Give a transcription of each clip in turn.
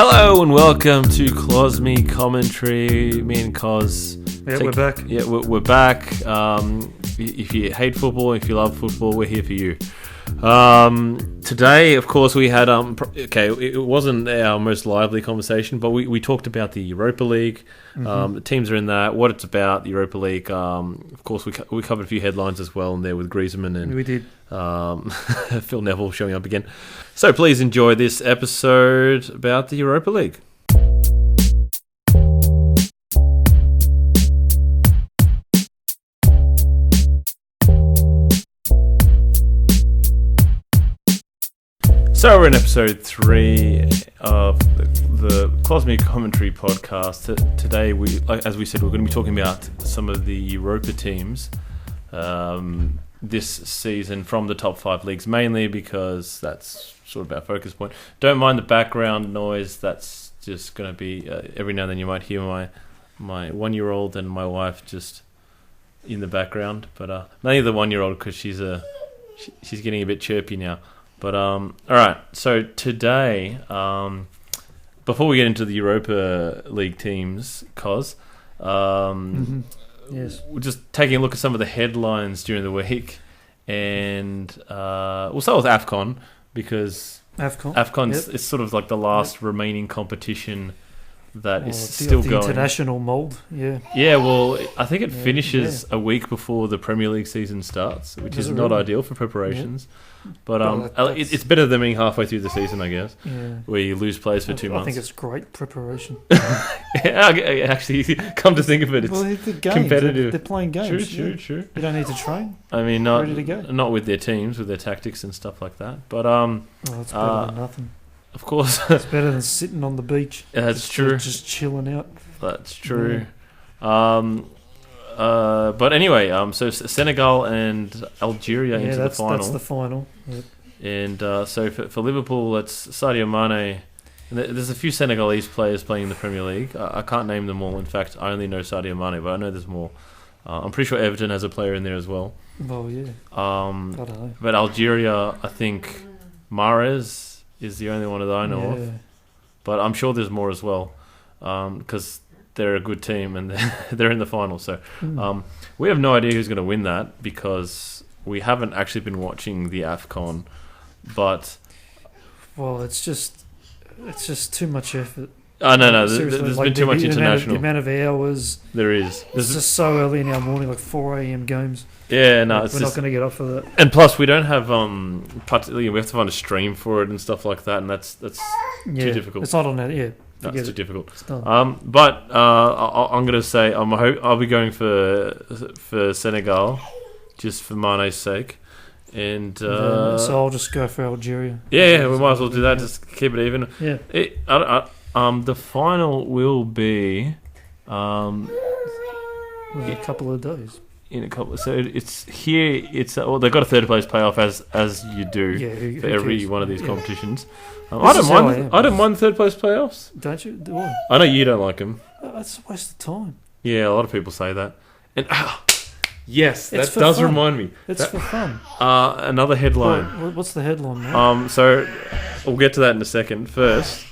Hello and welcome to Klosmi commentary. Me and Kos. Yeah, we're back. Yeah, we're back. If you hate football, if you love football, we're here for you. Today, of course, we had it wasn't our most lively conversation, but we talked about the Europa League. The teams are in that, what it's about, the Europa League. Of course, we covered a few headlines as well in there with Griezmann and we did. Phil Neville showing up again. So please enjoy this episode about the Europa League. So we're in episode 3 of the Klosmi commentary podcast. Today, as we said, we're going to be talking about some of the Europa teams this season from the top 5 leagues, mainly because that's sort of our focus point. Don't mind the background noise. That's just going to be every now and then you might hear my 1-year-old and my wife just in the background, but mainly the 1-year-old because she's getting a bit chirpy now. But all right, so today, before we get into the Europa League teams, Kos, Yes, we're just taking a look at some of the headlines during the week, and we'll start with AFCON because AFCON's is sort of like the last remaining competition that is still the going. International mould, yeah. Yeah, well, I think it finishes a week before the Premier League season starts, which is not ideal for preparations. Yeah. But it's better than being halfway through the season, I guess, where you lose players for 2 months. I think it's great preparation. Actually, come to think of it, it's the games, competitive. They're playing games. True. You don't need to train. I mean, ready to go. Not with their teams, with their tactics and stuff like that. But it's better than nothing. Of course, it's better than sitting on the beach. That's true. Just chilling out. That's true. Yeah. But anyway, so Senegal and Algeria into the final. That's the final. Yep. And so for Liverpool, it's Sadio Mane. And there's a few Senegalese players playing in the Premier League. I can't name them all. In fact, I only know Sadio Mane, but I know there's more. I'm pretty sure Everton has a player in there as well. Oh, yeah. I don't know. But Algeria, I think Mahrez is the only one that I know of. But I'm sure there's more as well because they're a good team and they're in the final. So we have no idea who's going to win that because we haven't actually been watching the AFCON. But it's just too much effort. Oh, no. There's been too much international. The amount of hours. There is. It's just so early in our morning, like 4 a.m. games. Yeah, no. We're not going to get up for that. And plus, we don't have particularly. We have to find a stream for it and stuff like that, and that's too difficult. It's not on that. Yeah, that's too difficult. But I'm going to say I'll be going for Senegal, just for Mane's sake. And so I'll just go for Algeria. Yeah, we might as well do that. Just keep it even. Yeah. The final will be in a couple of days. So it's here. It's they've got a third place playoff as you do for every one of these competitions. I don't mind third place playoffs. Don't you? I know you don't like them. That's a waste of time. Yeah, a lot of people say that. And yes, that does does fun. remind me. It's for fun. Another headline. What's the headline, mate? So we'll get to that in a second. First,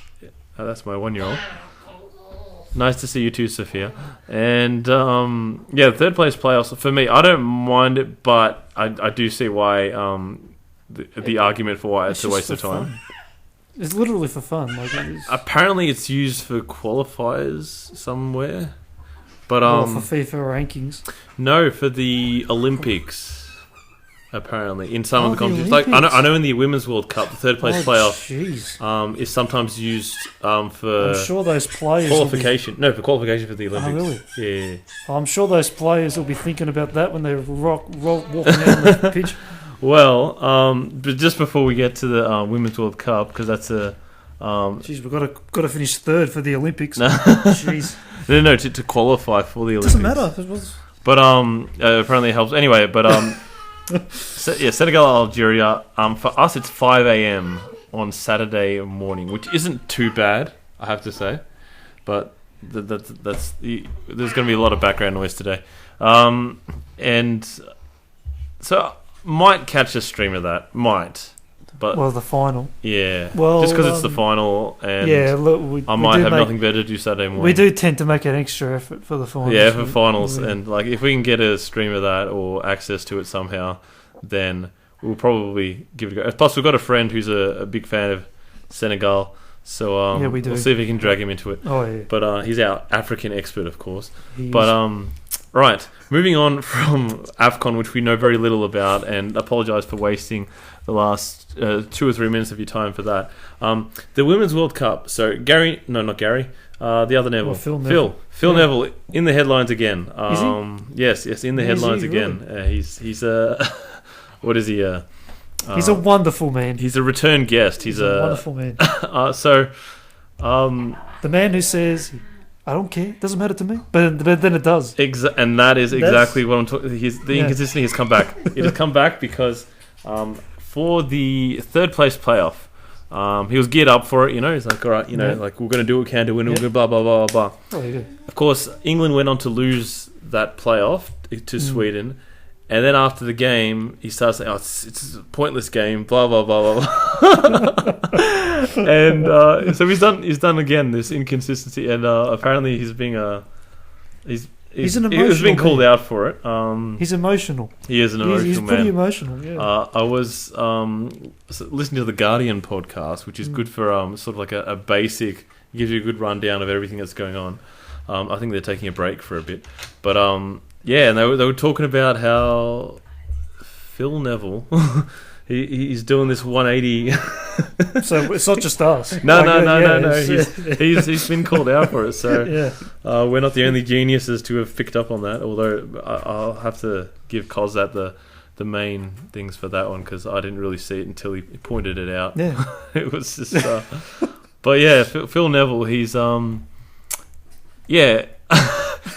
that's my 1-year-old. Nice to see you too, Sophia. And third place playoffs for me. I don't mind it, but I do see why the argument for why it's a waste of time. Fun. It's literally for fun. Like apparently, it's used for qualifiers somewhere. But for FIFA rankings. No, for the Olympics. Apparently, in some of the competitions, like I know in the Women's World Cup, the third place playoff is sometimes used for. I'm sure those players qualification. For qualification for the Olympics. Oh, really? Yeah. I'm sure those players will be thinking about that when they're walking down the pitch. Well, but just before we get to the Women's World Cup, because that's a. We've got to finish third for the Olympics. No. Jeez. No, to qualify for the Olympics. Doesn't matter. But apparently it helps anyway. But Senegal, Algeria. For us, it's 5 a.m. on Saturday morning, which isn't too bad, I have to say. But there's going to be a lot of background noise today, and so might catch a stream of that. Might. But Well, the final. yeah, Well, just because it's the final, and Yeah, look, I might have nothing better to do Saturday morning. We do tend to make an extra effort for the finals. Yeah, for finals, Yeah. and like if we can get a stream of that or access to it somehow, then we'll probably give it a go. Plus, we've got a friend who's a big fan of Senegal, so Yeah, we do. we'll see if we can drag him into it. Oh yeah. But he's our African expert, of course. He But is. right, moving on from AFCON, which we know very little about, and apologise for wasting the last 2 or 3 minutes of your time for that. The Women's World Cup. So not Gary. The other Neville, Phil Neville. Phil Yeah. Neville in the headlines again. Is Yes, in the Is headlines he again. He's what is he? He's a wonderful man. He's a return guest. He's a wonderful man. The man who says, "I don't care, it doesn't matter to me," but then it does. And that is exactly what I'm talking. The Yeah. inconsistency has come back. It has come back because for the third place playoff, he was geared up for it. You know, he's like, all right, like we're going to do what we can to win. We're going to blah blah blah blah blah. Oh, yeah. Of course, England went on to lose that playoff to Sweden. And then after the game, he starts saying, "Oh, it's a pointless game." Blah blah blah blah. blah. And so he's done again this inconsistency, and apparently he's being he's an he was being emotional called man. out for it. He's emotional. He is an emotional He's man. pretty emotional. Yeah. I was listening to the Guardian podcast, which is good for sort of like a basic, gives you a good rundown of everything that's going on. I think they're taking a break for a bit, but yeah, and they were talking about how Phil Neville he's doing this 180. So it's not just us. No. it's- He's been called out for it. So yeah. we're not the only geniuses to have picked up on that. Although I'll have to give Cos the main things for that one because I didn't really see it until he pointed it out. Yeah. It was just. But yeah, Phil Neville. He's yeah,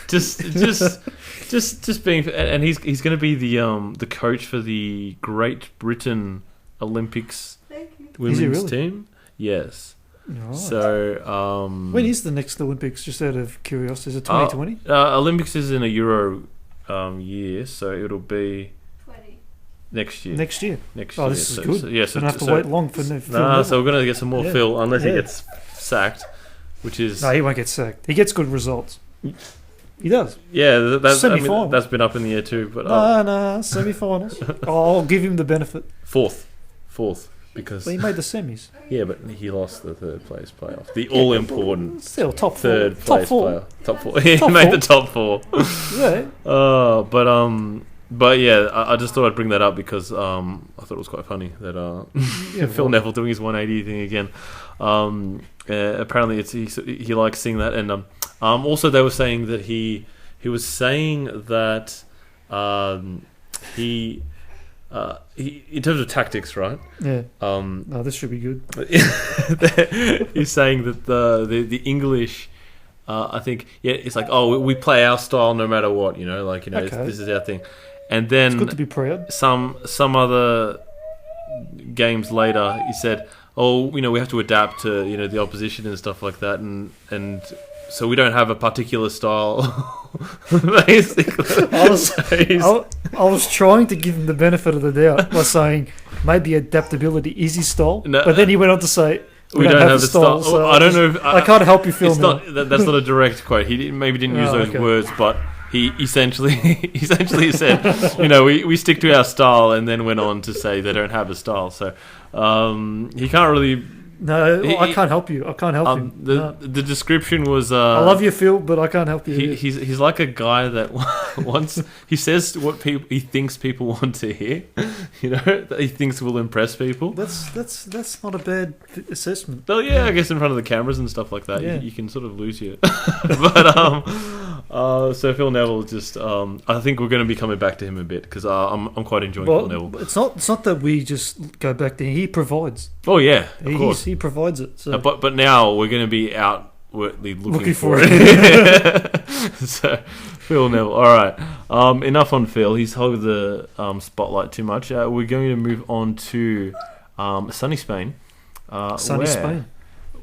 just being, and he's going to be the coach for the Great Britain Olympics women's really? team. Yes. Right. So When is the next Olympics? Just out of curiosity, is it 2020? Olympics is in a Euro year, so it'll be 20. next year. Next year. Next Oh, year. this is good. So Don't have to wait long for Phil Nah, Neville. so we're going to get some more Yeah. Phil, unless he Yeah. gets sacked, which is No, he won't get sacked. He gets good results. He does. yeah. That's Semi-final. that's been up in the air too. But No, semi-finals. I'll give him the benefit. fourth, because But he made the semis. yeah, but he lost the third place playoff, the all important Still, top four. third Top place four. playoff, top four. He Top made four. the top four. Yeah. But yeah, I just thought I'd bring that up because I thought it was quite funny that Yeah, Phil well, Neville doing his 180 thing again. Apparently, he likes seeing that, and also they were saying that he was saying that he in terms of tactics, right? Yeah. No, this should be good. He's saying that the English. I think it's like we play our style no matter what, Okay. this is our thing, and then It's good to be proud. some other games later he said, we have to adapt to the opposition and stuff like that, and so we don't have a particular style. Basically, I was trying to give him the benefit of the doubt by saying maybe adaptability is his style, No, but then he went on to say we don't have a a style. so I don't know. If, I can't help you, Phil. It's not that's not a direct quote. He maybe didn't use those okay. words, but he essentially said, we stick to our style, and then went on to say they don't have a style. So he can't really. No, I can't help you. I can't help him. No. The description was. I love you, Phil, but I can't help you. He's like a guy that wants. He says what he thinks people want to hear. That he thinks will impress people. That's not a bad assessment. Well, yeah, I guess in front of the cameras and stuff like that, Yeah. you can sort of lose you. But so Phil Neville just. I think we're going to be coming back to him a bit because I'm quite enjoying Phil Neville. Well, it's not that we just go back there. He provides. Oh yeah, of course. He provides it. So. But now we're going to be outwardly looking for for it. So Phil Neville. All right. Enough on Phil. He's hogged the spotlight too much. We're going to move on to sunny Spain. Sunny where Spain.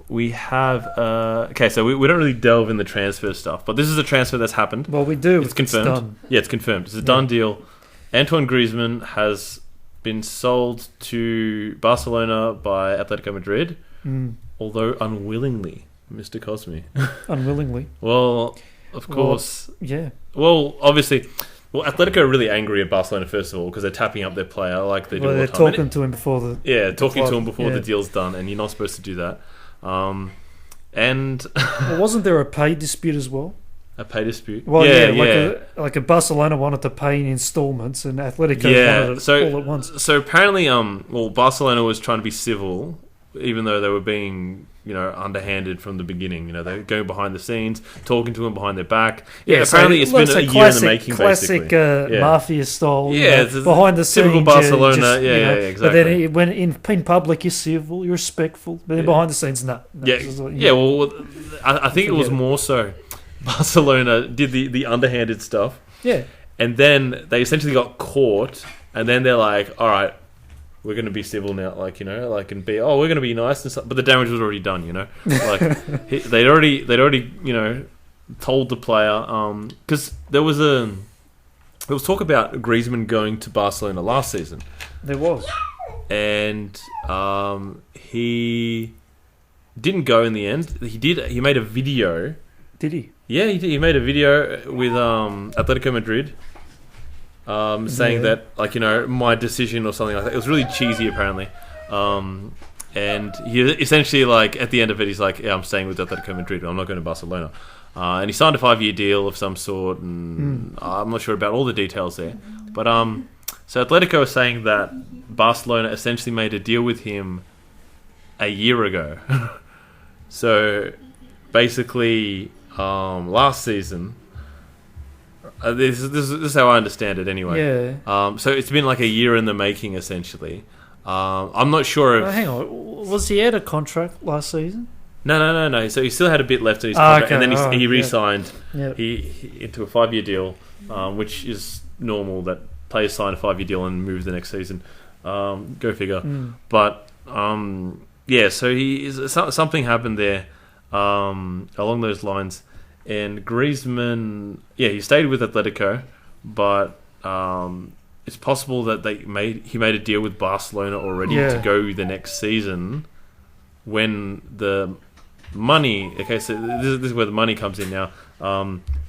We have so we don't really delve in the transfer stuff, but this is a transfer that's happened. Well, we do. It's confirmed. It's done. Yeah, it's confirmed. It's a done deal. Antoine Griezmann has been sold to Barcelona by Atletico Madrid, although unwillingly, Mr. Klosmi. Unwillingly. Well, of course. Yeah. Well, obviously, Atletico are really angry at Barcelona first of all because they're tapping up their player like they do all the They're time. talking to him before the talking to him before yeah. the deal's done, and you're not supposed to do that. And wasn't there a pay dispute as well? a pay dispute. Well, like a Barcelona wanted to pay in installments, and Atletico wanted it all at once. So apparently, Barcelona was trying to be civil, even though they were being, underhanded from the behind they were going behind the scenes, talking to him behind their back. Yeah, apparently it's been a year in the making, classic basically. mafia style. Yeah, behind the scenes. Typical Barcelona. Exactly. But then when in public you're civil, you're respectful. But then behind the scenes, no. Well, I think it was more so Barcelona did the underhanded stuff. Yeah. And then they essentially got caught, and then they're like, all right, we're going to be civil now, and be, we're going to be nice and stuff. But the damage was already done, they'd already, told the player, because there was talk about Griezmann going to Barcelona last season. There was. And he didn't go in the end. He made a video. Did he? Yeah, he did. He made a video with Atletico Madrid. Saying that, my decision or something like that. It was really cheesy, apparently. And he essentially, at the end of it, he's like, I'm staying with Atletico Madrid. I'm not going to Barcelona. And he signed a 5-year deal of some sort, and I'm not sure about all the details there. But so Atletico is saying that Barcelona essentially made a deal with him a year ago. So basically, last season... This is how I understand it anyway. Yeah. So it's been like a year in the making, essentially. I'm not sure if... hang on. Was he out of contract last season? No. So he still had a bit left in his contract, okay. and then he re-signed Yep. he into a 5-year deal, which is normal that players sign a 5-year deal and move the next season. Go figure. But, so something happened there along those lines. And Griezmann, he stayed with Atletico, but it's possible that he made a deal with Barcelona already to go the next season when the money... Okay, so this is where the money comes in now.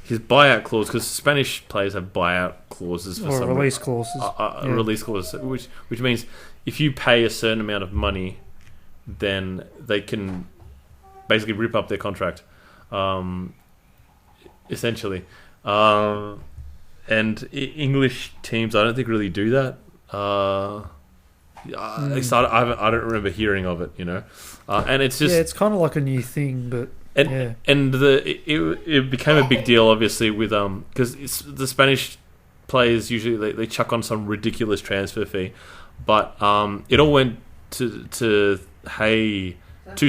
His buyout clause, because Spanish players have buyout clauses for some release clauses. Release clauses, which means if you pay a certain amount of money, then they can basically rip up their contract. Essentially, and English teams, I don't think really do that. I don't remember hearing of it, and it's just it's kind of like a new thing, but it became a big deal, obviously, with because the Spanish players usually they chuck on some ridiculous transfer fee, but it all went to 2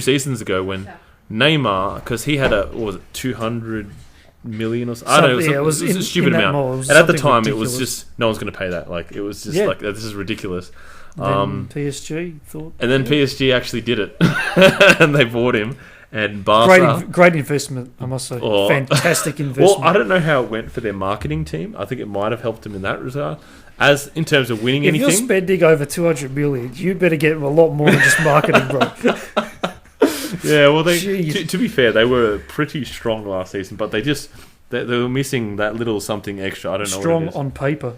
seasons ago when Neymar, because he had 200 million or something. I don't know. It was a stupid amount. And at the time, ridiculous. It was just no one's going to pay that. It was just this is ridiculous. PSG thought, and then PSG actually did it, and they bought him. And Barca, great investment, I must say. Fantastic investment. Well, I don't know how it went for their marketing team. I think it might have helped them in that regard. As in terms of winning anything, if you're spending over 200 million, you better get a lot more than just marketing, bro. Yeah, well, to be fair, they were pretty strong last season, but they were missing that little something extra. I don't know what it is. Strong on paper.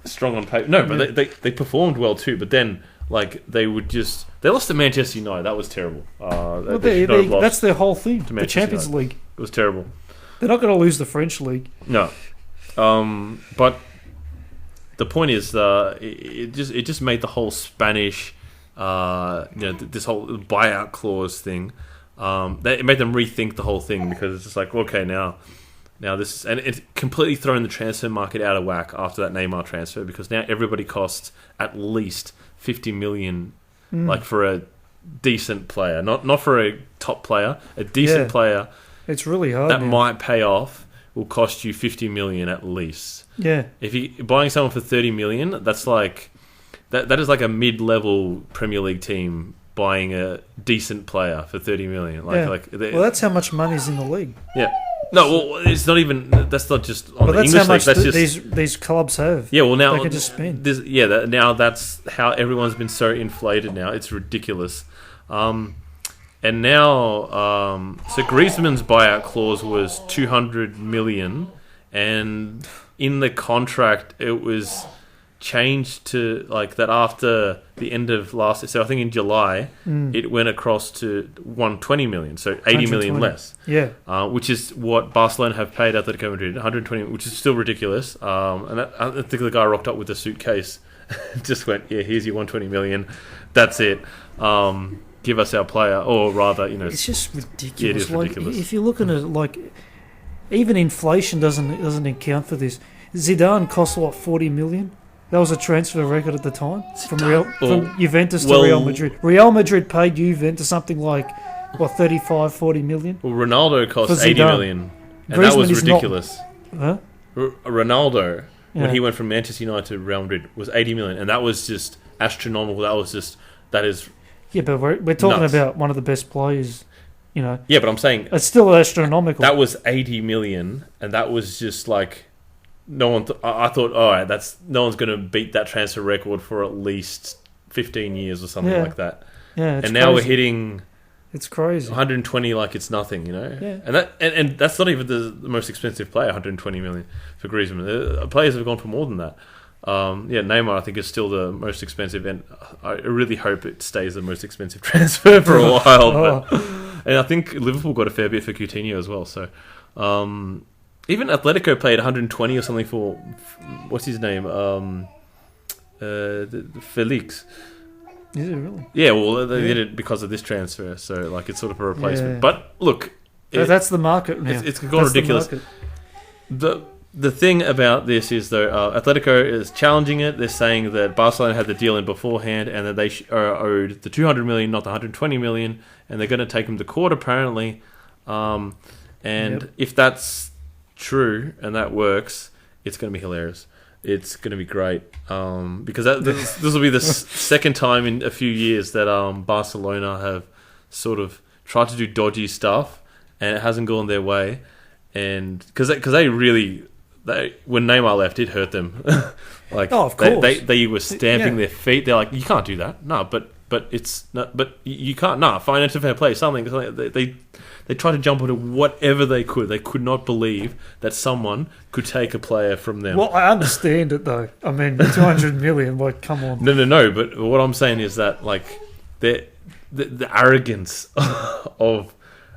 Strong on paper. No, but they performed well too. But then, they lost to Manchester United. That was terrible. That's their whole thing. The Champions League. It was terrible. They're not going to lose the French league. No, but the point is, it just made the whole Spanish. This whole buyout clause thing, it made them rethink the whole thing, because it's just like, okay, now this is, and it's completely thrown the transfer market out of whack after that Neymar transfer, because now everybody costs at least 50 million, for a decent player, not for a top player, a decent player. It's really hard. That might pay off. Will cost you 50 million at least. Yeah. If you're buying someone for 30 million, that's like. That is like a mid-level Premier League team buying a decent player for 30 million. Well, that's how much money's in the league. Yeah. No, well, it's not even. That's not just on But the that's English how much league. That's just these clubs have. yeah. Well, now they can just spend. Now that's how everyone's been so inflated. Now it's ridiculous. And now, so Griezmann's buyout clause was 200 million, and in the contract it was changed to like that after the end of last. So I think in July it went across to 120 million, so 80 million less. Yeah, which is what Barcelona have paid Atletico Madrid, 120, which is still ridiculous. And I think the guy rocked up with a suitcase, just went, yeah, here's your 120 million, that's it. Give us our player, or rather, it's just ridiculous. Yeah, it is ridiculous. If you're looking at like, even inflation doesn't account for this. Zidane cost what, 40 million? That was a transfer record at the time from Juventus to Real Madrid. Real Madrid paid Juventus something like what, 35, 40 million. Well, Ronaldo cost 80 million, and Griezmann that was ridiculous. Ronaldo, when he went from Manchester United to Real Madrid, was 80 million, and that was just astronomical. That is. Yeah, but we're talking nuts. about one of the best players, you know. Yeah, but I'm saying it's still astronomical. That was 80 million, and that was just like no one. I thought, all right, no one's going to beat that transfer record for at least 15 years or something like that. Yeah, and now we're hitting. It's crazy. 120 like it's nothing, you know. Yeah. And that's not even the most expensive player. 120 million for Griezmann. Players have gone for more than that. Neymar I think is still the most expensive, and I really hope it stays the most expensive transfer for a while. And I think Liverpool got a fair bit for Coutinho as well. So even Atletico paid 120 or something for what's his name, Felix. Is it really? Yeah, well they did it because of this transfer, so like it's sort of a replacement. Yeah. But look, that's the market now. It's gone ridiculous. The thing about this is, though, Atletico is challenging it. They're saying that Barcelona had the deal in beforehand and that they are owed the 200 million, not the 120 million, and they're going to take them to court, apparently. If that's true and that works, it's going to be hilarious. It's going to be great because this will be the second time in a few years that Barcelona have sort of tried to do dodgy stuff and it hasn't gone their way. And because they really... when Neymar left, it hurt them. of course. They were stamping their feet. They're like, you can't do that. No, but it's not. But you can't. No, financial fair play. Something. They tried to jump onto whatever they could. They could not believe that someone could take a player from them. Well, I understand it though. I mean, 200 million. Like, come on. No. But what I'm saying is that like the arrogance of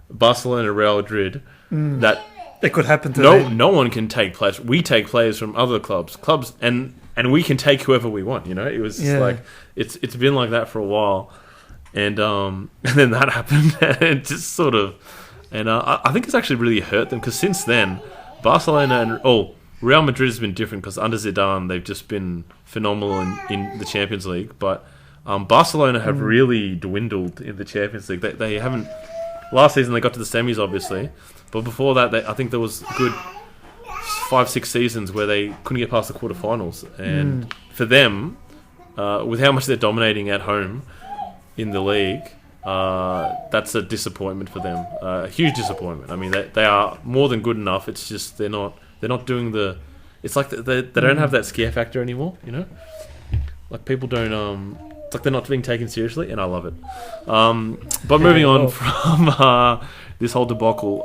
Barcelona, Real Madrid, that. It could happen to them. No one can take players. We take players from other clubs, and we can take whoever we want. You know, it was like it's been like that for a while, and then that happened, and it just sort of, and I think it's actually really hurt them because since then, Barcelona and Real Madrid has been different because under Zidane they've just been phenomenal in the Champions League, but Barcelona have really dwindled in the Champions League. They haven't. Last season they got to the semis, obviously. But before that, I think there was a good 5-6 seasons where they couldn't get past the quarterfinals. And for them, with how much they're dominating at home in the league, that's a disappointment for them. A huge disappointment. I mean, they are more than good enough. It's just they're not doing the. It's like they don't have that scare factor anymore. You know, like people don't. It's like they're not being taken seriously, and I love it. But moving on from this whole debacle,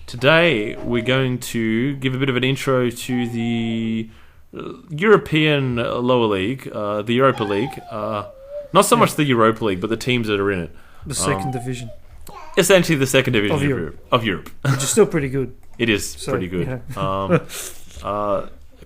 today we're going to give a bit of an intro to the European lower league, the Europa League. Not so much the Europa League, but the teams that are in it. The second division. Essentially the second division of Europe. Which is still pretty good. It is pretty good. Yeah.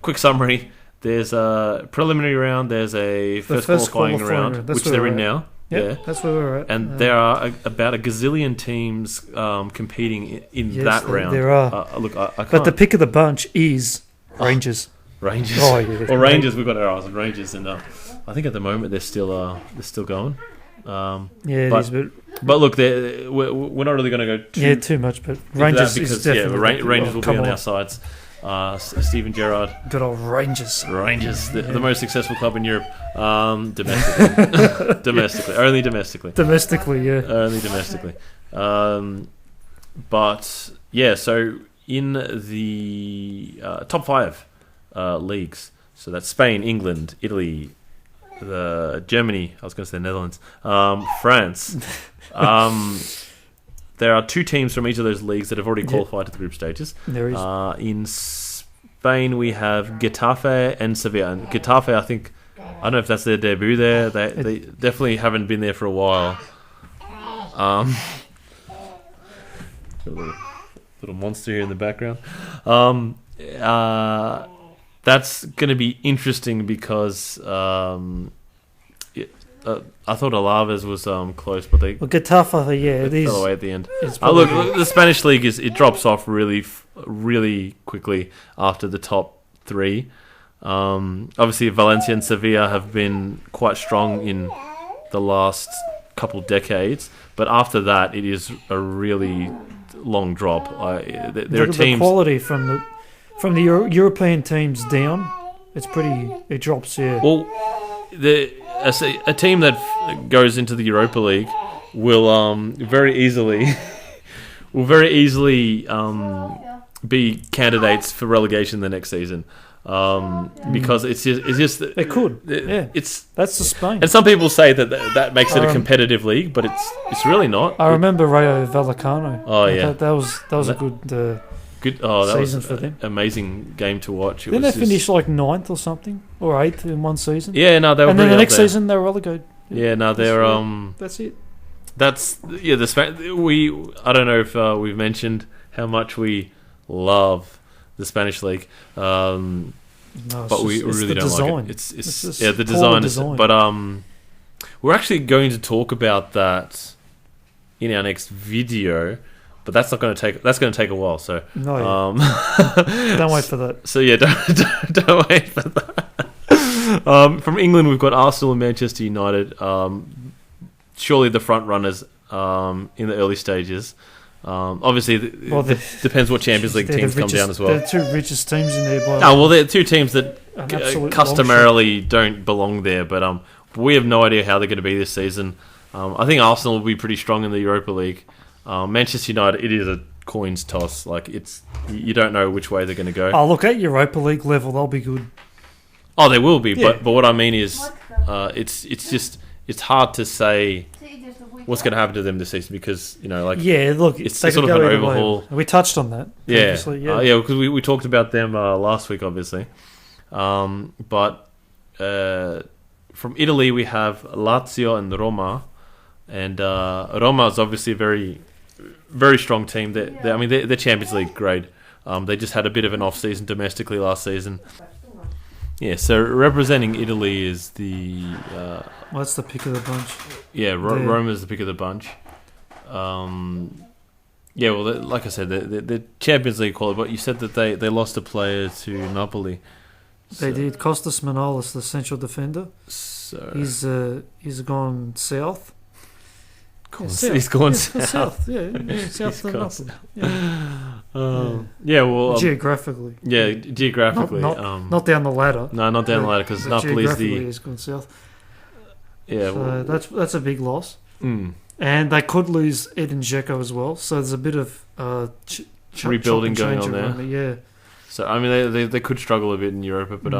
Quick summary. There's a preliminary round. There's a first qualifying round, which they're in now. Yep, that's where we're at. And there are about a gazillion teams competing in that round. There are. Look, I can't. But the pick of the bunch is Rangers. Rangers. Oh, yeah. Well, Rangers, we've got our eyes on Rangers. And I think at the moment they're still going. It is. But look, we're not really going to go too much. But Rangers is definitely... Rangers will be on our sides. Steven Gerrard. Good old Rangers. The most successful club in Europe. Domestically. Only domestically. Domestically, yeah. Only domestically. But Yeah, so in the top 5 leagues, so that's Spain, England, Italy, Germany, I was going to say Netherlands, France. There are 2 teams from each of those leagues that have already qualified to the group stages. There is. In Spain, we have Getafe and Sevilla. And Getafe, I don't know if that's their debut there. They definitely haven't been there for a while. Little monster here in the background. That's going to be interesting because I thought Alaves was close, but they Getafe, it is. fell away at the end. Look, the Spanish league it drops off really quickly after the top 3. Obviously, Valencia and Sevilla have been quite strong in the last couple decades, but after that, it is a really long drop. There are teams. The quality from the European teams down, it drops. Yeah. Well, a team that goes into the Europa League will very easily be candidates for relegation the next season. Because it's just they could. That's the Spain. And some people say that makes it a competitive league, but it's really not. I remember Rayo Vallecano. Oh yeah, that was a good season for them. Amazing game to watch. Didn't they finish like 9th or something, or 8th in one season? Yeah, no, they were. And then the next season they were relegated. Yeah, no, they're That's it. I don't know if we've mentioned how much we love the Spanish league, but we really don't like it. It's the design. But we're actually going to talk about that in our next video. But that's going to take a while. So don't wait for that. So yeah, don't wait for that. From England, we've got Arsenal and Manchester United. Surely the front runners in the early stages. Obviously, it depends what Champions League teams come down as well. They're the 2 richest teams in there. They're 2 teams that customarily don't belong there. But we have no idea how they're going to be this season. I think Arsenal will be pretty strong in the Europa League. Manchester United, it is a coin's toss. Like you don't know which way they're going to go. Oh, look, at Europa League level, they'll be good. Oh, they will be. Yeah. But what I mean is, it's hard to say what's going to happen to them this season because it's sort of an overhaul. We touched on that. Yeah, because we talked about them last week, obviously. But from Italy, we have Lazio and Roma, and Roma is obviously a very, very strong team. They're Champions League grade. They just had a bit of an off season domestically last season. Yeah, so representing Italy is the... that's the pick of the bunch. Yeah, Roma's the pick of the bunch. Like I said, the Champions League quality, but you said that they lost a player to Napoli. They did. Costas Manolis, the central defender. So he's gone south. He's gone south. South of Napoli. Geographically. Yeah, geographically. Not down the ladder. No, not down the ladder because Napoli's he's gone south. Yeah, so that's a big loss. Mm. And they could lose Edin Dzeko as well. So there's a bit of rebuilding going on there. Yeah. So I mean, they could struggle a bit in Europa, but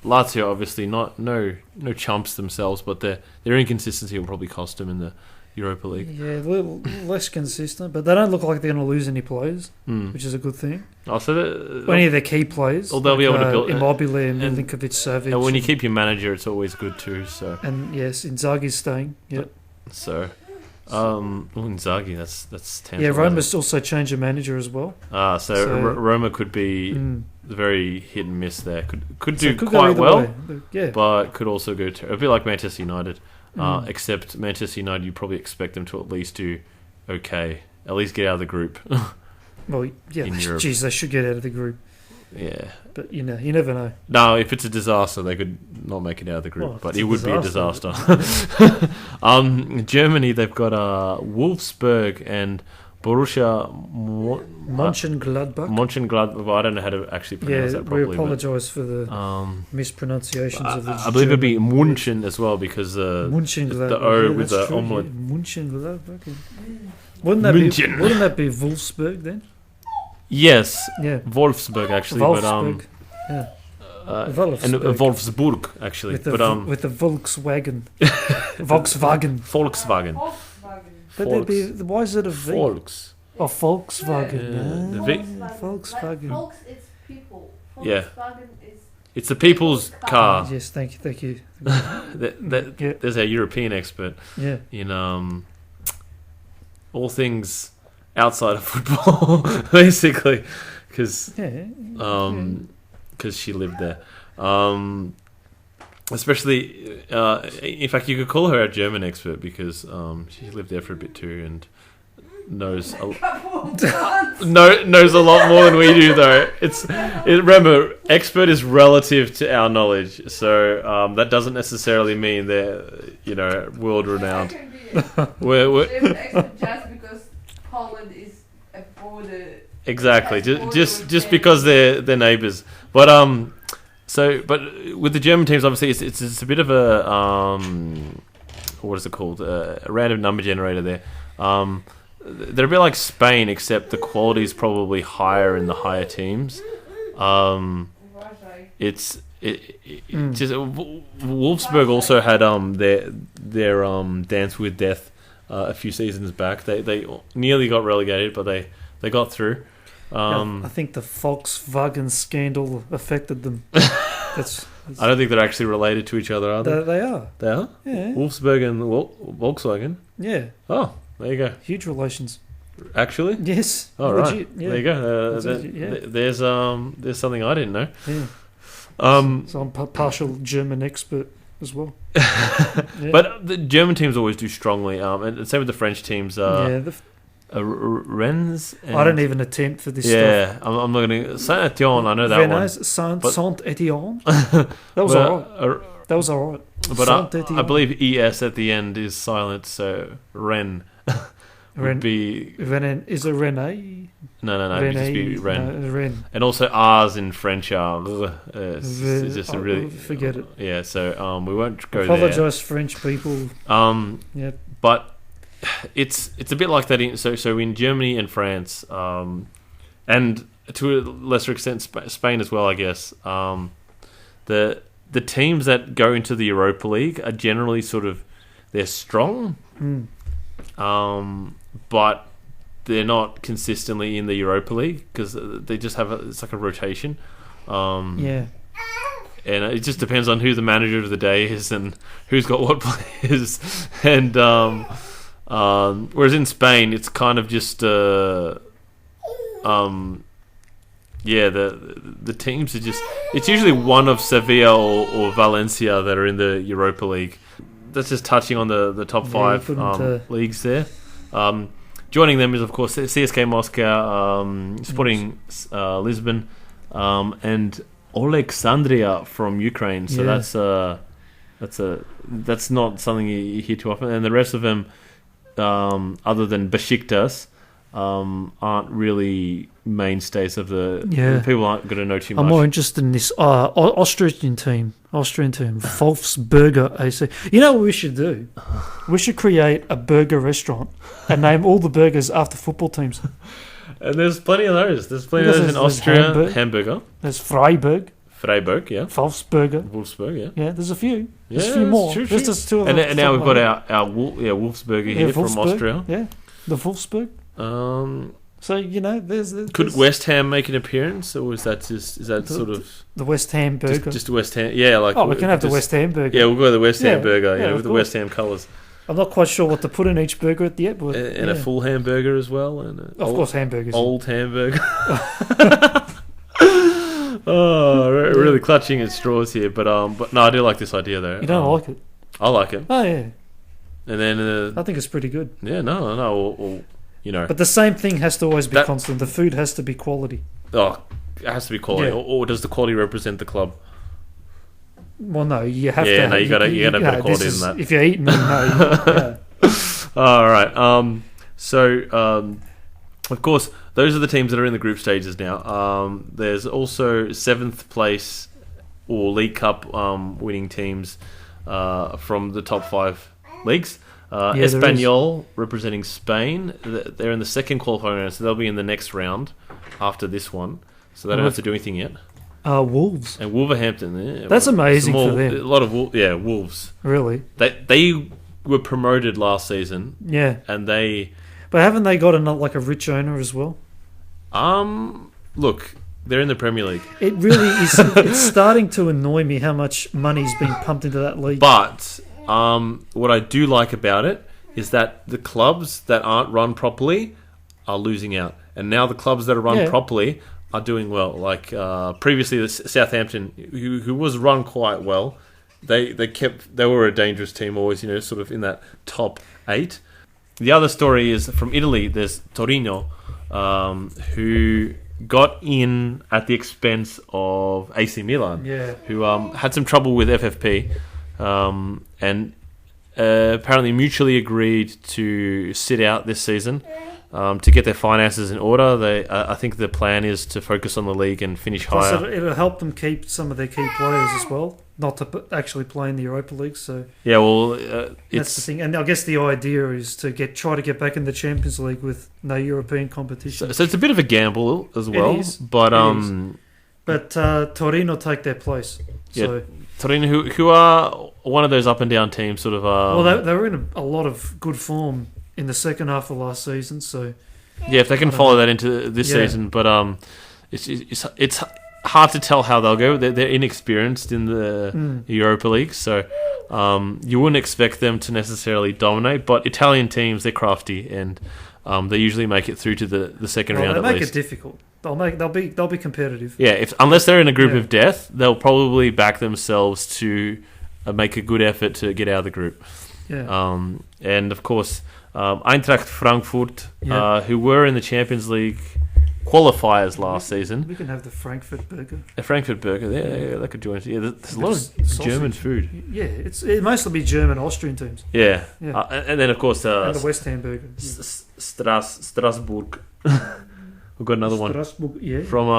Lazio obviously no chumps themselves, but their inconsistency will probably cost them in the Europa League. Yeah, a little less consistent, but they don't look like they're going to lose any players, which is a good thing. Oh, so any of their key players, they'll be able to build Immobile and Milinkovic-Savic. And when you keep your manager, it's always good too. So yes, Inzaghi's staying. Yep. So, Inzaghi, that's tangible. Yeah, Roma's also changed a manager as well. So Roma could be very hit and miss there. Could do quite well, but could also go a bit like Manchester United. Except Manchester United, you probably expect them to at least do okay. At least get out of the group. Well, yeah, geez, they should get out of the group. Yeah. But, you never know. No, if it's a disaster, they could not make it out of the group. But it would be a disaster. Germany, they've got Wolfsburg and Borussia Mönchengladbach. Well, I don't know how to actually pronounce that properly. We apologise for the mispronunciations of the I believe it'd be München as well because the O with the omelette. Mönchengladbach. Wouldn't that be Wolfsburg then? Yes, Yeah. Wolfsburg actually, Wolfsburg. Yeah. and Wolfsburg actually, With the Volkswagen. Volkswagen. Volkswagen. But why is it a V? Volks. Oh, Volkswagen. Yeah, the V. Volkswagen. Volks is people. Yeah. Volkswagen is It's the people's car. Yes, thank you. Yeah. There's our European expert Yeah. in all things outside of football, basically, because she lived there. Especially, in fact, you could call her our German expert because she lived there for a bit too and knows knows a lot more than we do. Though remember, expert is relative to our knowledge, so that doesn't necessarily mean they're world renowned. We're expert just because Holland is a border. Exactly, just because they're neighbours, but but with the German teams, obviously it's a bit of a what is it called, a random number generator there. They're a bit like Spain, except the quality is probably higher in the higher teams. Just Wolfsburg also had their Dance with Death a few seasons back. They nearly got relegated, but they got through. I think the Volkswagen scandal affected them. That's I don't think they're actually related to each other, are they? They are. They are? Yeah. Wolfsburg and Volkswagen? Yeah. Oh, there you go. Huge relations. Actually? Yes. Oh, legit, right. yeah. There you go. There's something I didn't know. Yeah. So I'm partial German expert as well. Yeah. But the German teams always do strongly, and same with the French teams. Rennes. I don't even attempt for this stuff. Yeah, I'm not going to. Saint-Étienne, I know that one. Saint-Étienne. That was alright. That was alright. But I believe ES at the end is silent, so Rennes would be. Is it Rene? No, it would just be Rennes. No, Rennes. And also R's in French are. It's just a really. Forget it. Yeah, so we won't go Apologise, French people. Yeah. But it's a bit like that. So in Germany and France, and to a lesser extent Spain as well, I guess. The teams that go into the Europa League are generally they're strong, but they're not consistently in the Europa League because they just have it's like a rotation. Yeah. And it just depends on who the manager of the day is and who's got what players. And whereas in Spain, it's kind of just the teams are just. It's usually one of Sevilla or Valencia that are in the Europa League. That's just touching on the top five leagues there. Joining them is of course CSK Moscow, Sporting Lisbon, and Alexandria from Ukraine. So that's not something you hear too often. And the rest of them, other than Besiktas, aren't really mainstays of the people aren't going to know too much. I'm more interested in this Austrian team, Wolfsburger AC. You know what we should do? We should create a burger restaurant and name all the burgers after football teams. And there's plenty of those. There's plenty of those in Austria. Hamburger. There's Freiburg, yeah. Wolfsburger, yeah. Yeah, there's a few. There's Yeah, a few more. true. There's two of them. And now we've got our Wolfsburger here from Austria. Yeah, the Wolfsburg. So there's could West Ham make an appearance, or is that the West Ham burger? Just West Ham? Yeah, we can have the West Ham burger. Yeah, we'll go with the West Ham burger. Yeah, with the West Ham colours. I'm not quite sure what to put in each burger at the end, but and a full hamburger as well, and of course hamburgers. Old hamburger. Really clutching at straws here, but no, I do like this idea though. You don't like it? I like it. Oh yeah. And then I think it's pretty good. Yeah, no. But the same thing has to always be constant. The food has to be quality. Oh, it has to be quality. Yeah. Or does the quality represent the club? Well, no, you have to. Yeah, no, you gotta put quality in that. If you're eating, no. All right. So, of course, those are the teams that are in the group stages now. There's also seventh place or League Cup winning teams from the top five leagues. Espanyol representing Spain. They're in the second qualifying round, so they'll be in the next round. after this one, so they don't have to do anything yet. Wolves. And Wolverhampton, That's amazing for them. A lot of Wolves. Really? They were promoted last season. Yeah. And they... But haven't they got a rich owner as well? Look, they're in the Premier League. It really is. It's starting to annoy me how much money's being pumped into that league. But what I do like about it is that the clubs that aren't run properly are losing out. And now the clubs that are run properly are doing well. Like previously, the Southampton, who was run quite well, they were a dangerous team always, sort of in that top 8. The other story is from Italy. There's Torino, who got in at the expense of AC Milan, who had some trouble with FFP, and apparently mutually agreed to sit out this season. To get their finances in order. I think the plan is to focus on the league and finish higher. Plus it'll help them keep some of their key players as well, not to actually play in the Europa League. So yeah, well, that's the thing. And I guess the idea is to try to get back in the Champions League with no European competition. So it's a bit of a gamble as well. It is. But Torino take their place. So. Torino, who are one of those up and down teams, sort of. Well, they were in a lot of good form in the second half of last season, so yeah, if they can follow that into this season, but it's hard to tell how they'll go. They're inexperienced in the Europa League, so you wouldn't expect them to necessarily dominate. But Italian teams, they're crafty, and they usually make it through to the second round. They make it difficult. They'll be competitive. Yeah, unless they're in a group of death, they'll probably back themselves to make a good effort to get out of the group. Yeah, and of course. Eintracht Frankfurt, who were in the Champions League qualifiers last season. We can have the Frankfurt burger. A Frankfurt burger, they could join us. Yeah, there's a lot of German food. Yeah, it mostly be German, Austrian teams. Yeah. And then of course and the West Ham burger. Strasbourg. We've got another one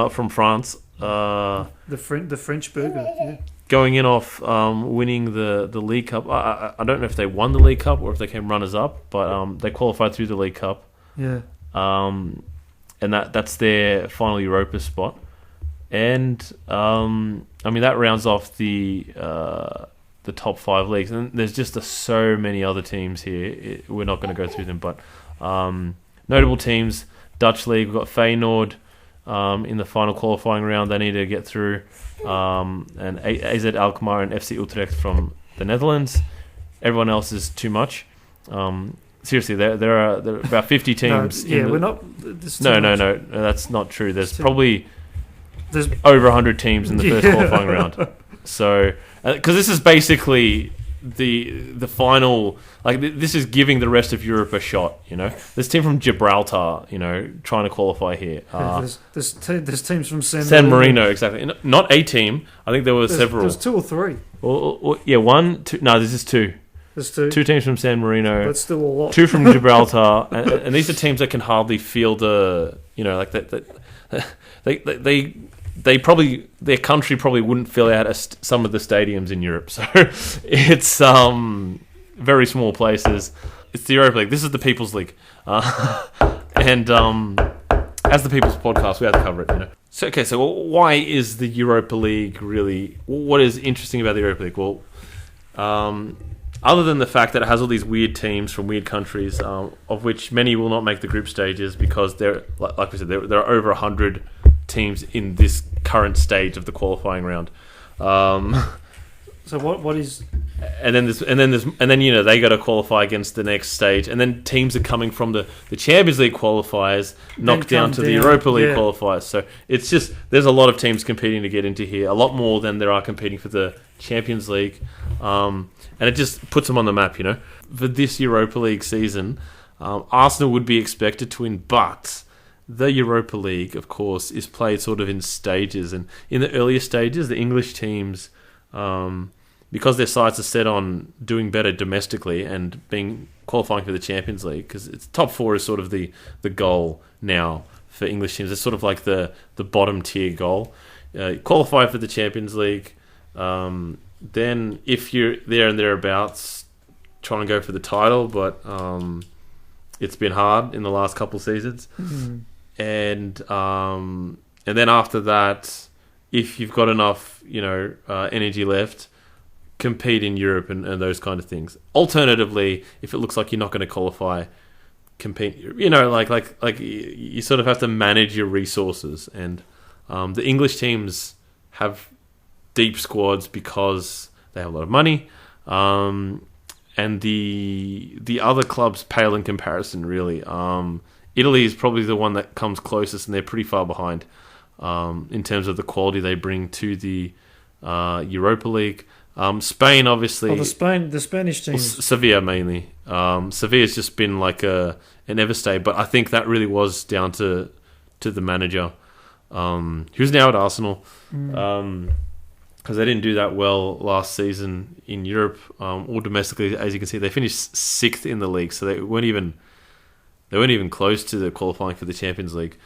from France. The French burger. Yeah. Going in off winning the League Cup. I don't know if they won the League Cup or if they came runners-up, but they qualified through the League Cup. Yeah. And that's their final Europa spot. And, that rounds off the top 5 leagues. And there's just so many other teams here. We're not going to go through them, but notable teams, Dutch League, we've got Feyenoord in the final qualifying round. They need to get through. And AZ Alkmaar and FC Utrecht from the Netherlands. Everyone else is too much. Seriously, there are about 50 teams. We're not. No, that's not true. There's probably over 100 teams in the first qualifying round. So, because this is basically the final, this is giving the rest of Europe a shot. This team from Gibraltar, trying to qualify here. There's teams from San Marino, exactly. Not a team. I think there were several. There's 2 or 3. One, two. No, this is 2. There's 2. 2 teams from San Marino. That's still a lot. 2 from Gibraltar, and these are teams that can hardly feel they probably, their country probably wouldn't fill out some of the stadiums in Europe. So it's very small places. It's the Europa League. This is the People's League, and as the People's Podcast, we have to cover it. So why is the Europa League really? What is interesting about the Europa League? Well, other than the fact that it has all these weird teams from weird countries, of which many will not make the group stages because like we said, there are over 100 teams in this current stage of the qualifying round. So what is? And then they got to qualify against the next stage, and then teams are coming from the Champions League qualifiers knocked down to the Europa League qualifiers. So it's just there's a lot of teams competing to get into here, a lot more than there are competing for the Champions League, and it just puts them on the map. For this Europa League season, Arsenal would be expected to win, but the Europa League, of course, is played sort of in stages, and in the earlier stages, the English teams, because their sights are set on doing better domestically and qualifying for the Champions League, because it's top 4 is sort of the goal now for English teams. It's sort of like the bottom tier goal. Qualify for the Champions League, then if you're there and thereabouts, try and go for the title, but it's been hard in the last couple of seasons. Mm-hmm. and then after that, if you've got enough, energy left, compete in Europe and those kind of things. Alternatively, if it looks like you're not going to qualify, compete. Like you sort of have to manage your resources, and the English teams have deep squads because they have a lot of money, and the other clubs pale in comparison. Really, Italy is probably the one that comes closest, and they're pretty far behind in terms of the quality they bring to the Europa League. Spain, obviously. The Spanish team. Sevilla mainly. Sevilla's just been like an everstay, but I think that really was down to the manager, who's now at Arsenal, because they didn't do that well last season in Europe or domestically. As you can see, they finished 6th in the league, so they weren't even close to the qualifying for the Champions League,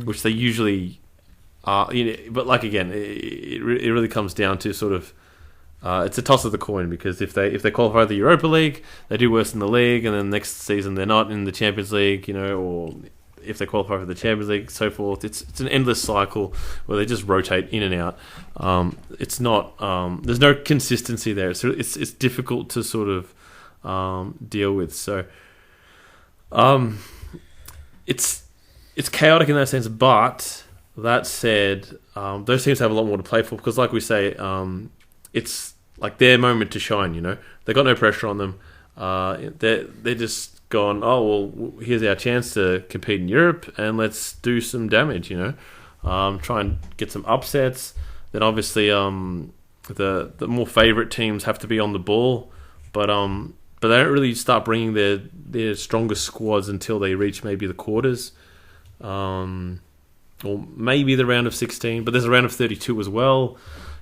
which they usually. But like again, it really comes down to sort of it's a toss of the coin, because if they qualify the Europa League, they do worse in the league, and then next season they're not in the Champions League, or if they qualify for the Champions League, so forth. It's an endless cycle where they just rotate in and out. It's not there's no consistency there. It's difficult to sort of deal with. So it's chaotic in that sense, but. That said, those teams have a lot more to play for, because, like we say, it's like their moment to shine. They got no pressure on them. They're just gone. Oh well, here's our chance to compete in Europe, and let's do some damage. Try and get some upsets. Then obviously, the more favourite teams have to be on the ball, but they don't really start bringing their strongest squads until they reach maybe the quarters. Or maybe the round of 16, but there's a round of 32 as well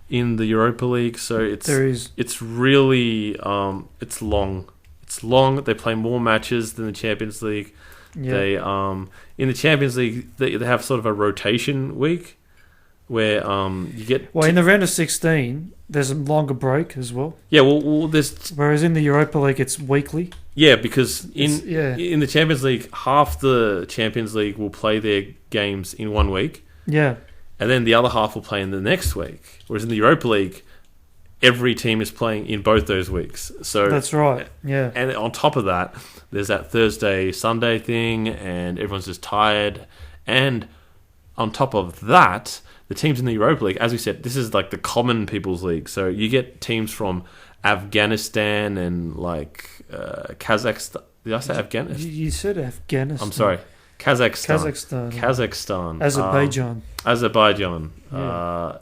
in the Europa League. So it's really it's long. It's long. They play more matches than the Champions League. Yeah. They in the Champions League they have sort of a rotation week where you get. Well, in the round of 16, there's a longer break as well. Yeah, well, there's. Whereas in the Europa League, it's weekly. Yeah, because in the Champions League, half the Champions League will play their games in 1 week. Yeah. And then the other half will play in the next week. Whereas in the Europa League, every team is playing in both those weeks. So that's right. Yeah. And on top of that, there's that Thursday, Sunday thing, and everyone's just tired. And on top of that, the teams in the Europa League, as we said, this is like the common people's league. So you get teams from Afghanistan and like Kazakhstan. Did I say Afghanistan? You said Afghanistan. I'm sorry. Kazakhstan. Azerbaijan. Yeah.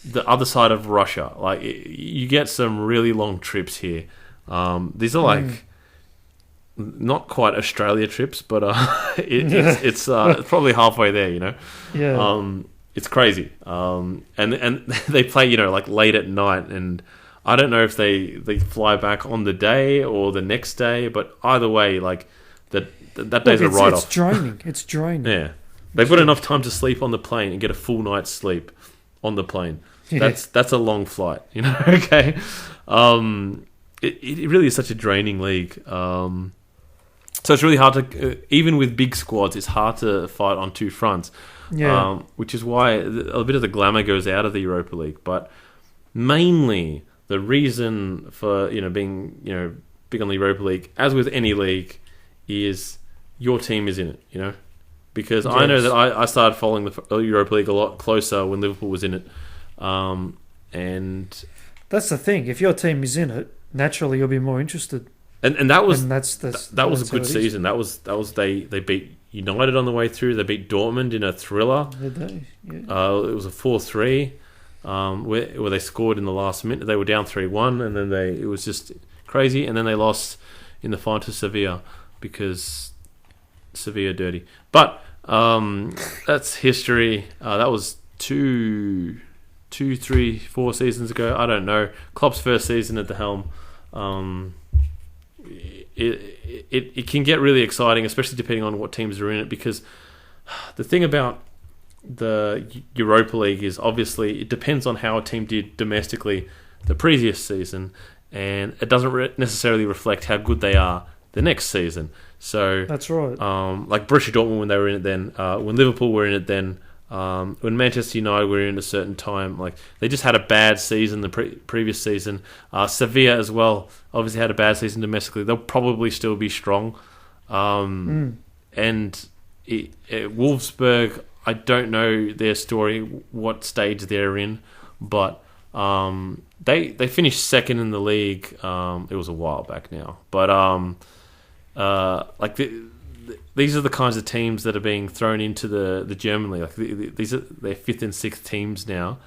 The other side of Russia. Like you get some really long trips here. These are like not quite Australia trips, but it's probably halfway there. Yeah. It's crazy. And they play like late at night, and I don't know if they fly back on the day or the next day, but either way, like that day's a write-off. It's draining. Yeah. They've got enough time to sleep on the plane and get a full night's sleep on the plane. Yeah. That's a long flight, okay? It really is such a draining league. So it's really hard to, even with big squads, it's hard to fight on two fronts. Yeah. Which is why a bit of the glamour goes out of the Europa League. But mainly the reason for being big on the Europa League, as with any league, is your team is in it. Because yes. I know that I started following the Europa League a lot closer when Liverpool was in it, and that's the thing. If your team is in it, naturally you'll be more interested. And that was that was a good season. That was they beat United on the way through. They beat Dortmund in a thriller. Did they? Yeah. It was a 4-3 where they scored in the last minute. They were down 3-1, and then it was just crazy. And then they lost in the final to Sevilla because Sevilla dirty. But that's history. That was 2, 3, 4 seasons ago. I don't know. Klopp's first season at the helm. It can get really exciting, especially depending on what teams are in it, because the thing about the Europa League is obviously it depends on how a team did domestically the previous season, and it doesn't necessarily reflect how good they are the next season. So That's right. like Borussia Dortmund when they were in it then, when Liverpool were in it then, when Manchester United were in a certain time, like they just had a bad season the previous season. Sevilla as well obviously had a bad season domestically. They'll probably still be strong. And Wolfsburg, I don't know their story, what stage they're in, but they finished second in the league. It was a while back now, but these are the kinds of teams that are being thrown into the German league. Like these are their fifth and sixth teams now,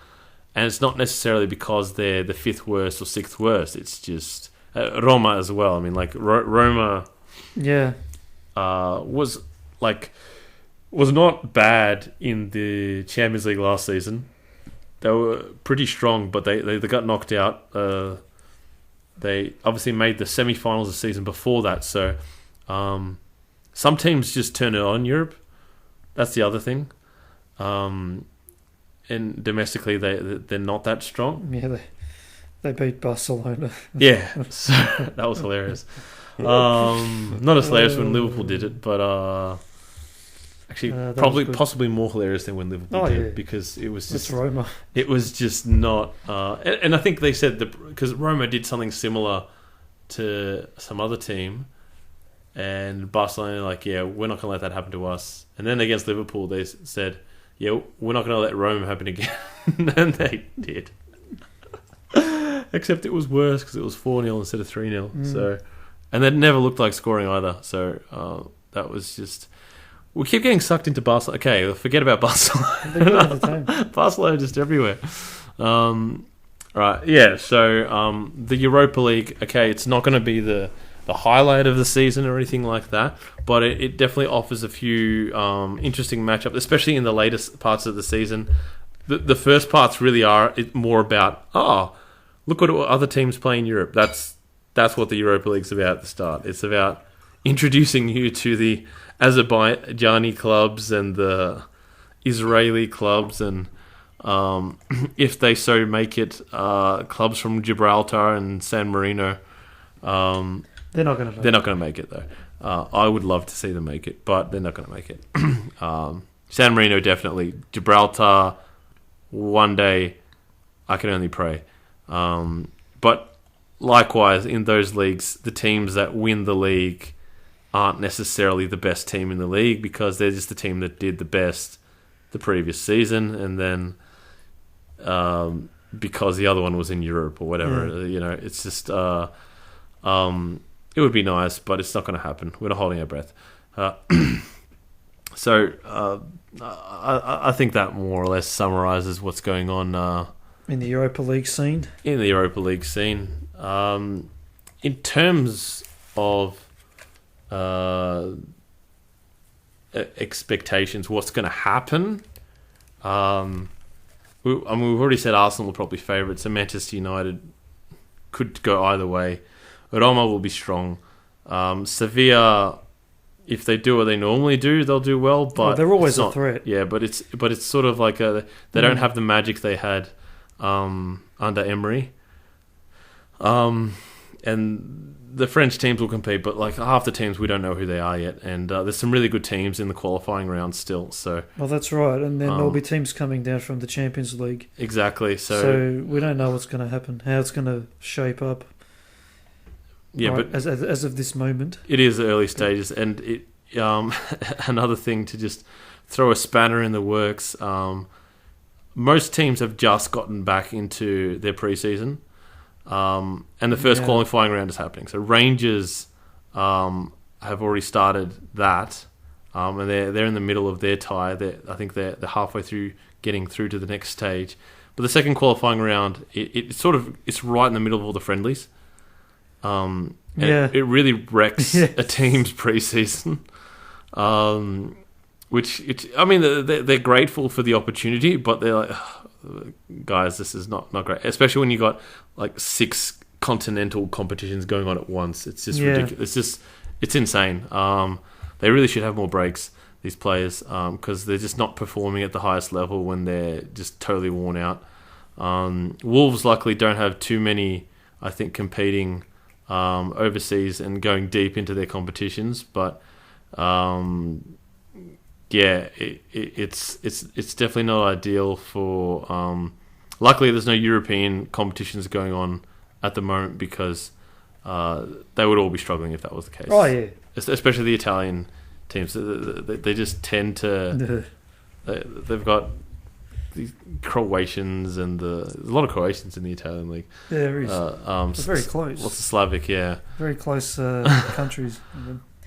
and it's not necessarily because they're the fifth worst or sixth worst. It's just Roma as well. I mean, like Roma, was not bad in the Champions League last season. They were pretty strong, but they got knocked out. They obviously made the semi-finals the season before that, so some teams just turn it on in Europe. That's the other thing. And domestically, they're not that strong. Yeah, they beat Barcelona. Yeah, so that was hilarious. Not as hilarious when Liverpool did it, but actually possibly more hilarious than when Liverpool did, because it was just Roma. It was just not, and I think they said because Roma did something similar to some other team, and Barcelona we're not going to let that happen to us. And then against Liverpool, they said, we're not going to let Roma happen again, and they did. Except it was worse because it was 4-0 instead of 3-0. So, and they never looked like scoring either. So that was just. We keep getting sucked into Barcelona. Okay, forget about Barcelona. Barcelona just everywhere. Right, yeah. So the Europa League. Okay, it's not going to be the highlight of the season or anything like that, but it definitely offers a few interesting matchups, especially in the latest parts of the season. The first parts really are more about look what other teams play in Europe. That's what the Europa League's about at the start. It's about introducing you to the Azerbaijani clubs and the Israeli clubs, and if they so make it, clubs from Gibraltar and San Marino. They're not going to make it though. I would love to see them make it, but they're not going to make it. San Marino definitely. Gibraltar, one day, I can only pray. But likewise, in those leagues, the teams that win the league aren't necessarily the best team in the league, because they're just the team that did the best the previous season, and then because the other one was in Europe or whatever, it's just it would be nice, but it's not going to happen. We're not holding our breath. So I think that more or less summarizes what's going on in the Europa League scene. In the Europa League scene, in terms of expectations, what's going to happen? We've already said Arsenal are probably favourites, and Manchester United could go either way. Roma will be strong. Sevilla, if they do what they normally do, they'll do well. But they're always a threat. Yeah, but it's sort of like they don't have the magic they had under Emery. And the French teams will compete, but like half the teams we don't know who they are yet, and there's some really good teams in the qualifying round still. So that's right, and then there'll be teams coming down from the Champions League. Exactly. So we don't know what's going to happen, how it's going to shape up. Yeah, right, but as of this moment, it is early stages, and it another thing to just throw a spanner in the works. Most teams have just gotten back into their preseason. And the first qualifying round is happening. So Rangers have already started that, and they're in the middle of their tie. I think they're halfway through getting through to the next stage. But the second qualifying round, it's right in the middle of all the friendlies. It really wrecks a team's preseason. They're grateful for the opportunity, but they're like, guys, this is not great. Especially when you got like 6 continental competitions going on at once. It's just ridiculous. It's insane. They really should have more breaks, these players, because they're just not performing at the highest level when they're just totally worn out. Wolves luckily don't have too many, I think, competing overseas and going deep into their competitions. But it's definitely not ideal for. Luckily, there's no European competitions going on at the moment because they would all be struggling if that was the case. Oh yeah, especially the Italian teams. They just tend to. They've got the Croatians and there's a lot of Croatians in the Italian league. There is. They're very close. Lots of Slavic, yeah. Very close countries.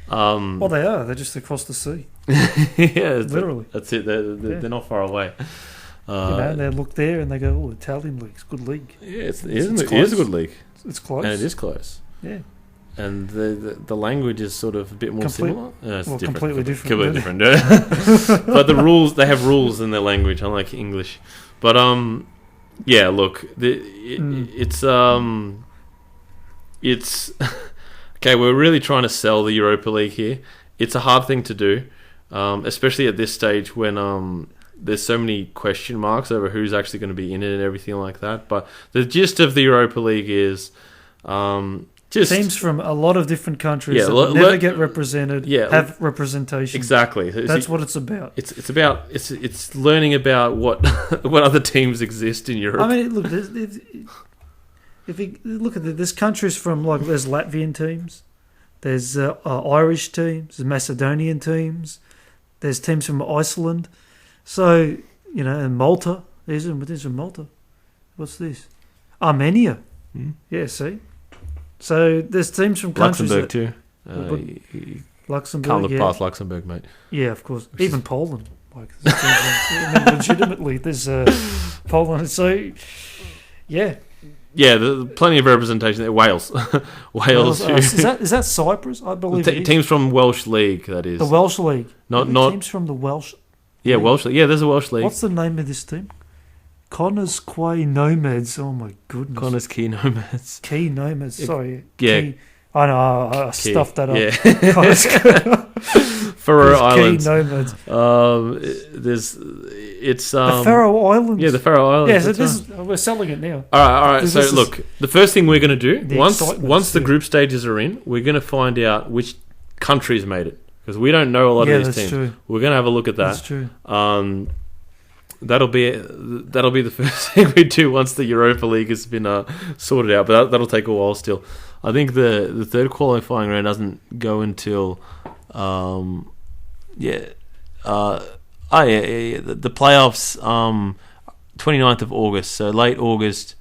Well, they are. They're just across the sea. Yeah, literally. That's it. They're not far away. They look there and they go, "Oh, Italian league's a good league." Yeah, it is a good league. It's close, and it is close. Yeah. And the language is sort of a bit more similar. It's completely different. Completely different. But the rules, they have rules in their language, unlike English. But yeah. Look, it's okay. We're really trying to sell the Europa League here. It's a hard thing to do, especially at this stage when there's so many question marks over who's actually going to be in it and everything like that. But the gist of the Europa League is. Just teams from a lot of different countries that never get represented have representation. Exactly. That's what it's about. It's learning about what other teams exist in Europe. I mean, look, if you look at there's countries from there's Latvian teams, there's Irish teams, there's Macedonian teams, there's teams from Iceland, so and Malta. There's from Malta. What's this? Armenia. Yeah, see. So there's teams from countries Luxembourg too. Luxembourg, can't look past Luxembourg, mate. Yeah, of course. Even Poland, legitimately, there's Poland. So, yeah, there's plenty of representation there. Wales. Is that Cyprus? I believe teams from Welsh League. That is the Welsh League. Not teams from the Welsh. Yeah, Welsh League. Yeah, there's a Welsh League. What's the name of this team? Connors Quay Nomads. Oh my goodness. Connors Quay Nomads. Key Nomads. Sorry. Yeah. Key. I know. I stuffed that up. Yeah. Faroe Islands. Key Nomads. The Faroe Islands. Yeah, the Faroe Islands. Yeah, so we're selling it now. All right. So look, the first thing we're going to do once the too. group stages are in, we're going to find out which countries made it because we don't know a lot of these teams. True. We're going to have a look at that. That's true. That'll be the first thing we do once the Europa League has been sorted out, but that'll take a while still. I think the third qualifying round doesn't go until the playoffs 29th of August, so late August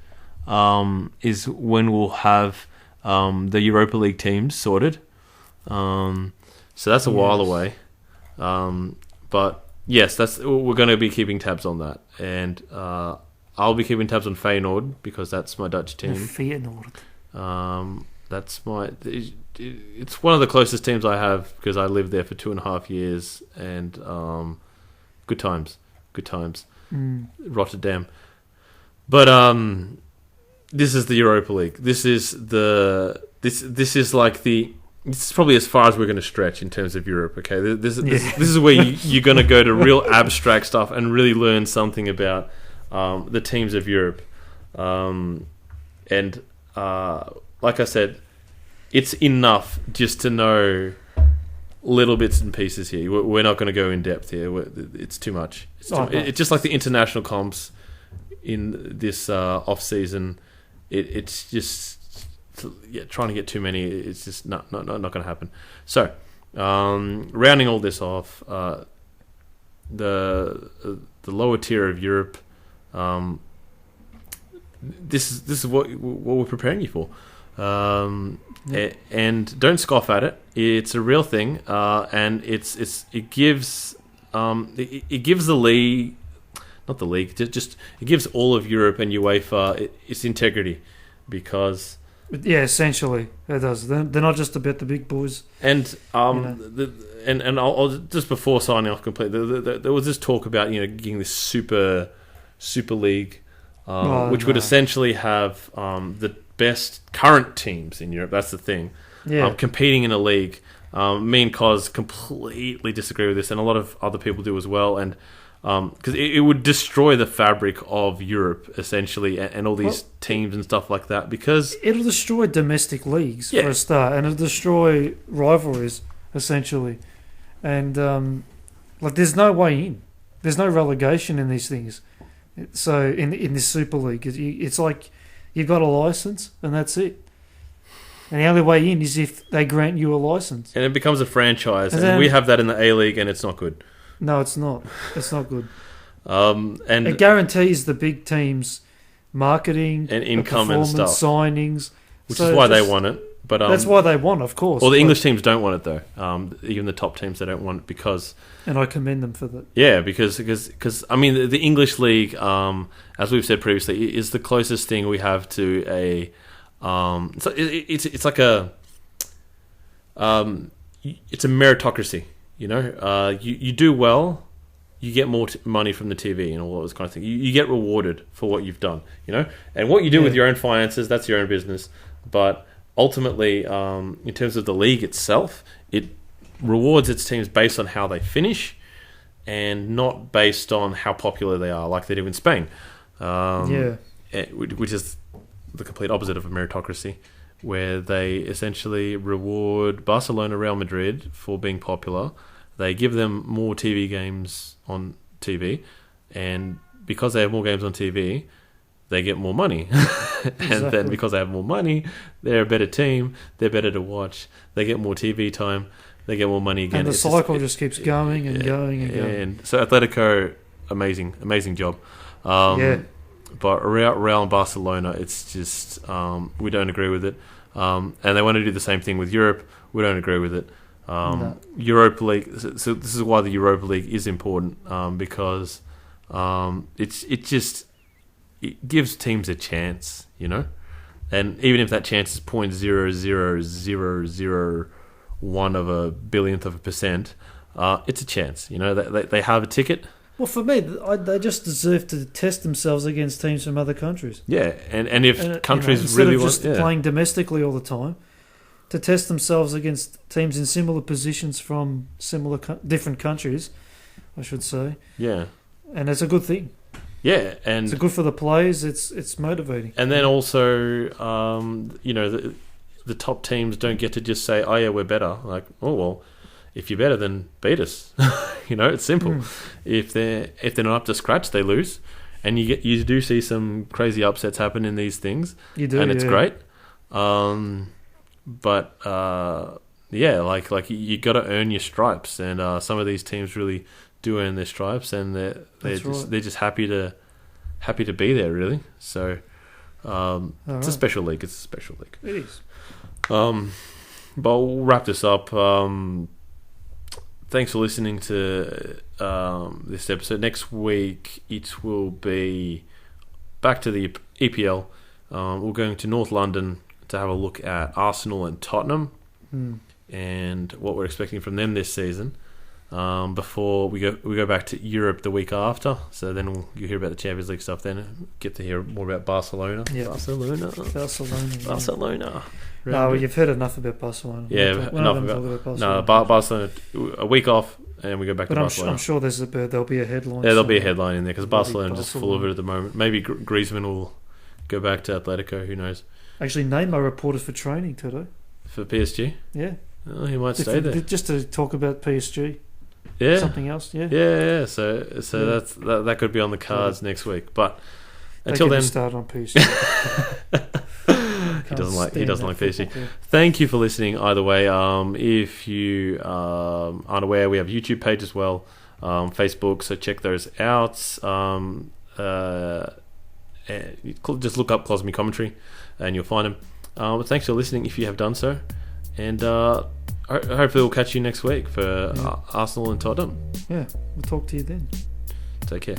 is when we'll have the Europa League teams sorted. So that's a while away, but. Yes, we're going to be keeping tabs on that, and I'll be keeping tabs on Feyenoord because that's my Dutch team. Feyenoord. That's it's one of the closest teams I have because I lived there for 2.5 years, and good times. Rotterdam, but this is the Europa League. This is probably as far as we're going to stretch in terms of Europe. Okay, this is where you're going to go to real abstract stuff and really learn something about the teams of Europe. And like I said, it's enough just to know little bits and pieces here. We're not going to go in depth here. It's too much. It's just like the international comps in this off season. It's just. Trying to get too many, it's just not going to happen. So, rounding all this off, the lower tier of Europe, this is what we're preparing you for, and don't scoff at it. It's a real thing, and it gives the league, not the league, just it gives all of Europe and UEFA its integrity because. Yeah, essentially it does. They're not just about the big boys. And and I'll just before signing off completely, there was this talk about getting this super league, which would essentially have the best current teams in Europe. That's the thing. Yeah, competing in a league. Me and Cos completely disagree with this, and a lot of other people do as well. And because it would destroy the fabric of Europe essentially, and all these teams and stuff like that. Because it'll destroy domestic leagues for a start, and it'll destroy rivalries essentially. And there's no way in. There's no relegation in these things. So in this Super League, it's like you've got a license and that's it. And the only way in is if they grant you a license. And it becomes a franchise. And we have that in the A-League, and it's not good. No, it's not. It's not good. And it guarantees the big teams marketing and income and stuff, signings, which is why they want it. But that's why they want, of course. Well, the English teams don't want it though. Even the top teams, they don't want it because. And I commend them for that. Yeah, because I mean the English league, as we've said previously, is the closest thing we have to a. It's like a. It's a meritocracy. You know, you do well, you get more money from the TV and all those kind of things. You get rewarded for what you've done, you know? And what you do with your own finances, that's your own business. But ultimately, in terms of the league itself, it rewards its teams based on how they finish and not based on how popular they are, like they do in Spain. Which is the complete opposite of a meritocracy, where they essentially reward Barcelona, Real Madrid for being popular. They give them more TV games on TV, and because they have more games on TV, they get more money. And then because they have more money, they're a better team, they're better to watch, they get more TV time, they get more money again. And the cycle just keeps going and going and going. And so Atletico, amazing job. But Real and Barcelona, it's just we don't agree with it. And they want to do the same thing with Europe. We don't agree with it. No. Europa League. So this is why the Europa League is important, because it gives teams a chance, you know. And even if that chance is 0.00001 of a billionth of a percent, it's a chance. You know, they have a ticket. Well, for me, they just deserve to test themselves against teams from other countries. Yeah, and if countries instead really of want... just playing domestically all the time, to test themselves against teams in similar positions from different countries, I should say. Yeah. And it's a good thing. Yeah, and... It's good for the players, it's motivating. And then also, you know, the top teams don't get to just say, oh yeah, we're better. Like, oh well... If you're better, then beat us. You know, it's simple. If they're not up to scratch, they lose, and you do see some crazy upsets happen in these things. You do, and it's great. But like you got to earn your stripes, and some of these teams really do earn their stripes, and they're just happy to be there, really. So it's a special league. It's a special league. It is. But we'll wrap this up. Thanks for listening to this episode. Next week, it will be back to the EPL. We're going to North London to have a look at Arsenal and Tottenham and what we're expecting from them this season. Before we go back to Europe the week after. So then you'll hear about the Champions League stuff then. Get to hear more about Barcelona. Yeah. Barcelona. No, you've heard enough about Barcelona. Yeah, enough about Barcelona. Barcelona. A week off, and we go back to Barcelona. I'm sure there'll be a headline. Yeah, there'll be a headline in there because Barcelona is full of it at the moment. Maybe Griezmann will go back to Atletico. Who knows? Actually, Neymar reported for training today. For PSG? Yeah. Oh, he might stay there. Just to talk about PSG. Yeah. Something else, yeah. Yeah. So that could be on the cards next week. But until then, start on PSG. He doesn't like PSG. Thank you for listening. Either way, if you aren't aware, we have a YouTube page as well, Facebook. So check those out. Just look up Klosmi Commentary, and you'll find them. But thanks for listening if you have done so, and hopefully we'll catch you next week for Arsenal and Tottenham. Yeah, we'll talk to you then. Take care.